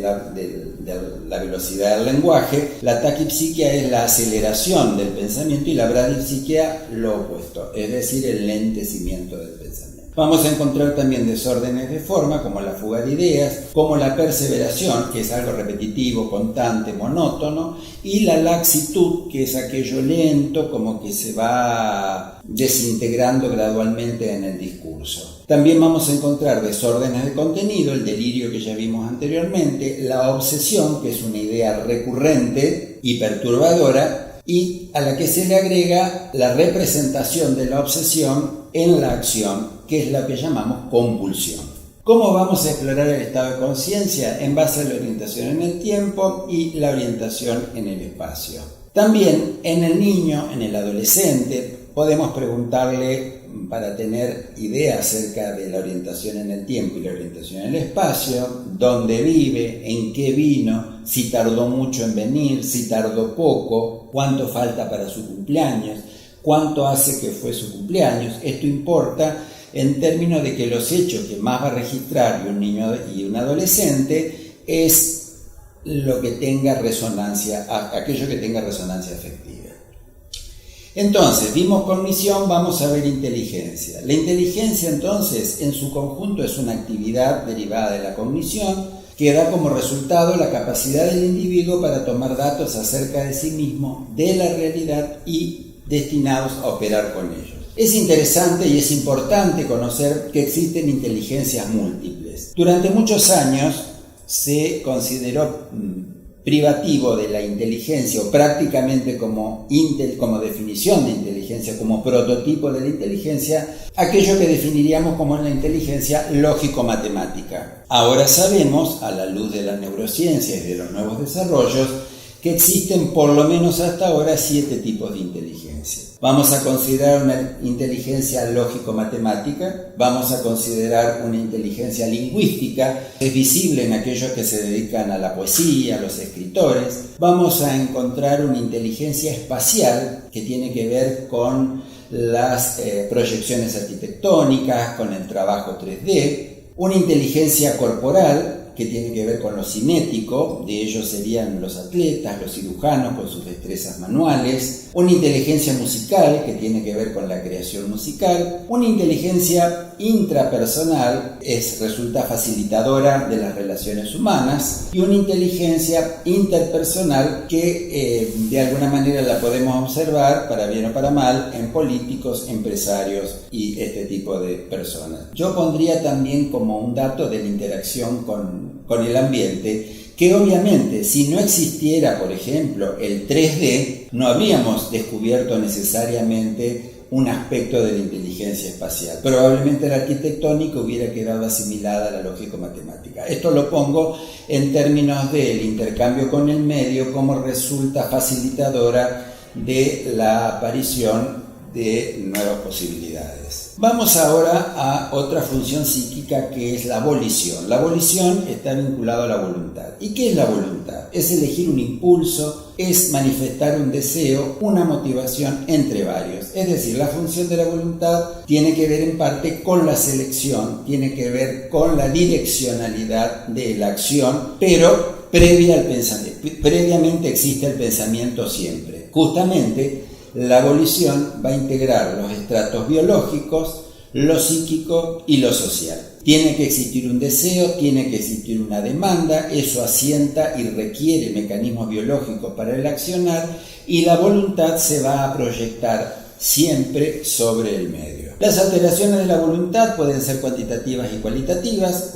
la velocidad del lenguaje, la taquipsiquia es la aceleración del pensamiento y la bradipsiquia lo opuesto, es decir, el lentecimiento del pensamiento. Vamos a encontrar también desórdenes de forma, como la fuga de ideas, como la perseveración, que es algo repetitivo, constante, monótono, y la laxitud, que es aquello lento, como que se va desintegrando gradualmente en el discurso. También vamos a encontrar desórdenes de contenido, el delirio que ya vimos anteriormente, la obsesión, que es una idea recurrente y perturbadora, y a la que se le agrega la representación de la obsesión en la acción, que es la que llamamos compulsión. ¿Cómo vamos a explorar el estado de conciencia? En base a la orientación en el tiempo y la orientación en el espacio. También en el niño, en el adolescente, podemos preguntarle para tener idea acerca de la orientación en el tiempo y la orientación en el espacio, dónde vive, en qué vino, si tardó mucho en venir, si tardó poco, cuánto falta para su cumpleaños, cuánto hace que fue su cumpleaños. Esto importa en términos de que los hechos que más va a registrar un niño y un adolescente es lo que tenga resonancia, aquello que tenga resonancia afectiva. Entonces, vimos cognición, vamos a ver inteligencia. La inteligencia, entonces, en su conjunto es una actividad derivada de la cognición que da como resultado la capacidad del individuo para tomar datos acerca de sí mismo, de la realidad y destinados a operar con ellos. Es interesante y es importante conocer que existen inteligencias múltiples. Durante muchos años se consideró privativo de la inteligencia, o prácticamente como definición de inteligencia, como prototipo de la inteligencia, aquello que definiríamos como la inteligencia lógico-matemática. Ahora sabemos, a la luz de las neurociencias y de los nuevos desarrollos, que existen por lo menos hasta ahora 7 tipos de inteligencia. Vamos a considerar una inteligencia lógico-matemática, vamos a considerar una inteligencia lingüística, es visible en aquellos que se dedican a la poesía, a los escritores. Vamos a encontrar una inteligencia espacial que tiene que ver con las proyecciones arquitectónicas, con el trabajo 3D, una inteligencia corporal, que tiene que ver con lo cinético, de ellos serían los atletas, los cirujanos con sus destrezas manuales, una inteligencia musical que tiene que ver con la creación musical, una inteligencia intrapersonal resulta facilitadora de las relaciones humanas y una inteligencia interpersonal que de alguna manera la podemos observar, para bien o para mal, en políticos, empresarios y este tipo de personas. Yo pondría también como un dato de la interacción con el ambiente, que obviamente si no existiera, por ejemplo, el 3D, no habríamos descubierto necesariamente un aspecto de la inteligencia espacial. Probablemente la arquitectónica hubiera quedado asimilada a la lógico-matemática. Esto lo pongo en términos del intercambio con el medio como resulta facilitadora de la aparición de nuevas posibilidades. Vamos ahora a otra función psíquica, que es la volición. La volición está vinculada a la voluntad. ¿Y qué es la voluntad? Es elegir un impulso, es manifestar un deseo, una motivación entre varios. Es decir, la función de la voluntad tiene que ver en parte con la selección, tiene que ver con la direccionalidad de la acción, pero previa al pensamiento. Previamente existe el pensamiento siempre. Justamente, la volición va a integrar los estratos biológicos, lo psíquico y lo social. Tiene que existir un deseo, tiene que existir una demanda, eso asienta y requiere mecanismos biológicos para el accionar, y la voluntad se va a proyectar siempre sobre el medio. Las alteraciones de la voluntad pueden ser cuantitativas y cualitativas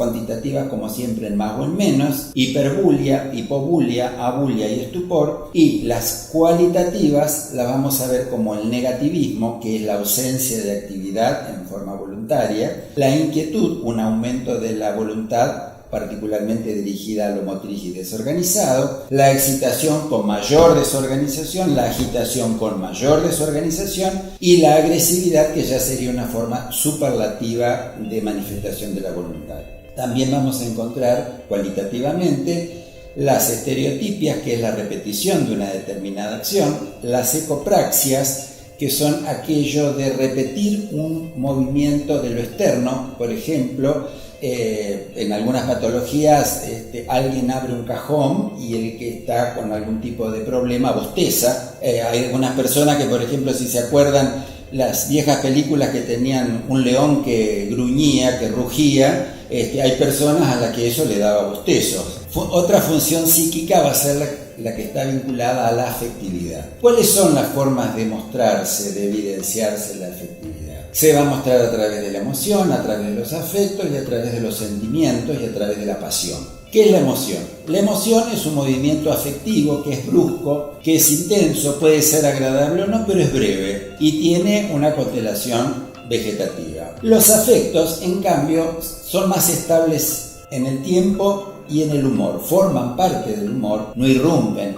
como siempre en más o en menos, hiperbulia, hipobulia, abulia y estupor, y las cualitativas las vamos a ver como el negativismo, que es la ausencia de actividad en forma voluntaria, la inquietud, un aumento de la voluntad particularmente dirigida a lo motriz y desorganizado, la excitación con mayor desorganización, la agitación con mayor desorganización y la agresividad, que ya sería una forma superlativa de manifestación de la voluntad. También vamos a encontrar cualitativamente las estereotipias, que es la repetición de una determinada acción, las ecopraxias, que son aquello de repetir un movimiento de lo externo. Por ejemplo, en algunas patologías alguien abre un cajón y el que está con algún tipo de problema bosteza. Hay algunas personas que, por ejemplo, si se acuerdan las viejas películas que tenían un león que gruñía, que rugía, hay personas a las que eso le daba bostezos. Otra función psíquica va a ser la que está vinculada a la afectividad. ¿Cuáles son las formas de mostrarse, de evidenciarse la afectividad? Se va a mostrar a través de la emoción, a través de los afectos y a través de los sentimientos y a través de la pasión. ¿Qué es la emoción? La emoción es un movimiento afectivo que es brusco, que es intenso, puede ser agradable o no, pero es breve y tiene una constelación vegetativa. Los afectos, en cambio, son más estables en el tiempo y en el humor, forman parte del humor, no irrumpen,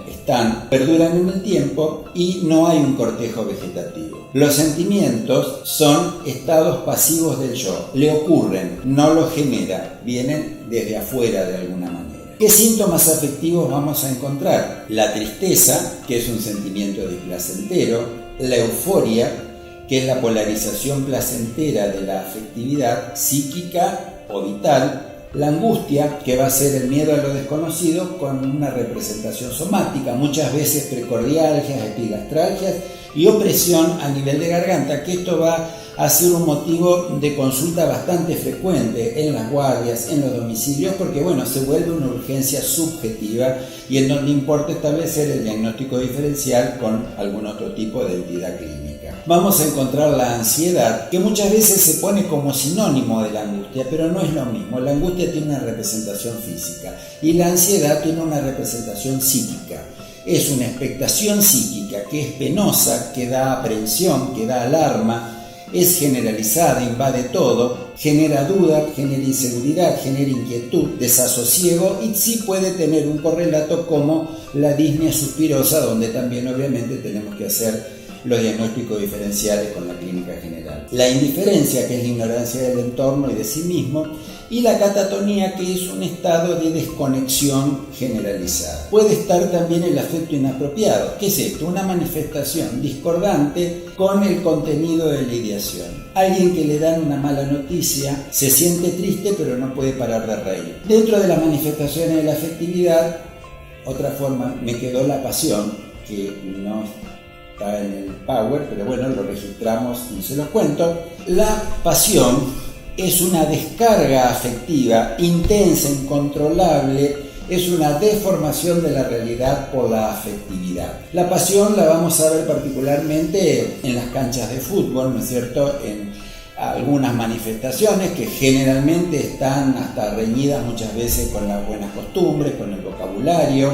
perduran en el tiempo y no hay un cortejo vegetativo. Los sentimientos son estados pasivos del yo, le ocurren, no los genera, vienen desde afuera de alguna manera. ¿Qué síntomas afectivos vamos a encontrar? La tristeza, que es un sentimiento displacentero, la euforia, que es la polarización placentera de la afectividad psíquica o vital, la angustia, que va a ser el miedo a lo desconocido con una representación somática, muchas veces precordialgias, epigastralgias y opresión a nivel de garganta, que esto va a ser un motivo de consulta bastante frecuente en las guardias, en los domicilios, porque se vuelve una urgencia subjetiva y en donde importa establecer el diagnóstico diferencial con algún otro tipo de entidad clínica. Vamos a encontrar la ansiedad, que muchas veces se pone como sinónimo de la angustia, pero no es lo mismo. La angustia tiene una representación física y la ansiedad tiene una representación psíquica. Es una expectación psíquica que es penosa, que da aprensión, que da alarma, es generalizada, invade todo, genera duda, genera inseguridad, genera inquietud, desasosiego y sí puede tener un correlato como la disnea suspirosa, donde también obviamente tenemos que hacer los diagnósticos diferenciales con la clínica general. la indiferencia, que es la ignorancia del entorno y de sí mismo, y la catatonía, que es un estado de desconexión generalizada. Puede estar también el afecto inapropiado. ¿Qué es esto? Una manifestación discordante con el contenido de la ideación. Alguien que le dan una mala noticia se siente triste pero no puede parar de reír. Dentro de las manifestaciones de la afectividad, otra forma, me quedó la pasión, que no está en el Power, pero bueno, lo registramos y se los cuento. La pasión es una descarga afectiva intensa, incontrolable, es una deformación de la realidad por la afectividad. La pasión la vamos a ver particularmente en las canchas de fútbol, ¿no es cierto?, en algunas manifestaciones que generalmente están hasta reñidas muchas veces con las buenas costumbres, con el vocabulario.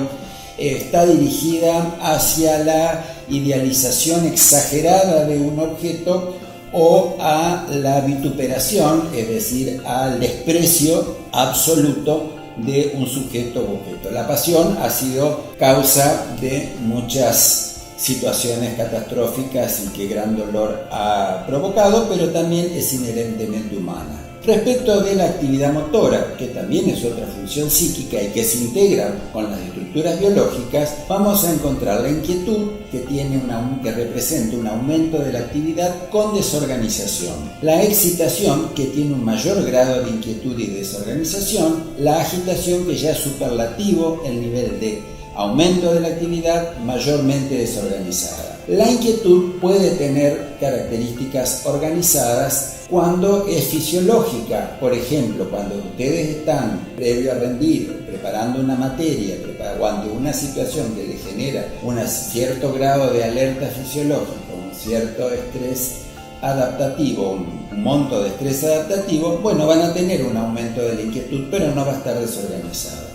Está dirigida hacia la idealización exagerada de un objeto o a la vituperación, es decir, al desprecio absoluto de un sujeto o objeto. La pasión ha sido causa de muchas situaciones catastróficas y que gran dolor ha provocado, pero también es inherentemente humana. Respecto de la actividad motora, que también es otra función psíquica y que se integra con las estructuras biológicas, vamos a encontrar la inquietud, que representa un aumento de la actividad con desorganización, la excitación, que tiene un mayor grado de inquietud y desorganización, la agitación, que ya es superlativo el nivel de aumento de la actividad mayormente desorganizada. La inquietud puede tener características organizadas cuando es fisiológica. Por ejemplo, cuando ustedes están previo a rendir, preparando una materia, o ante una situación que les genera un cierto grado de alerta fisiológica, un cierto estrés adaptativo, un monto de estrés adaptativo, bueno, van a tener un aumento de la inquietud, pero no va a estar desorganizada.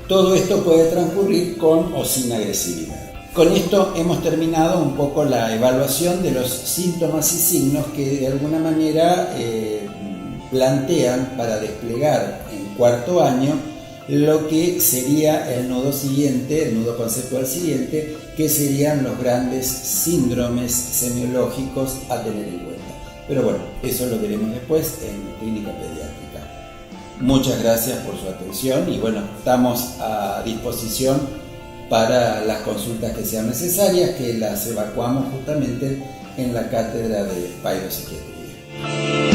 Todo esto puede transcurrir con o sin agresividad. Con esto hemos terminado un poco la evaluación de los síntomas y signos que de alguna manera plantean para desplegar en cuarto año lo que sería el nudo siguiente, el nudo conceptual siguiente, que serían los grandes síndromes semiológicos a tener en cuenta. Pero bueno, eso lo veremos después en clínica pediátrica. Muchas gracias por su atención y bueno, estamos a disposición para las consultas que sean necesarias, que las evacuamos justamente en la cátedra de Psiquiatría.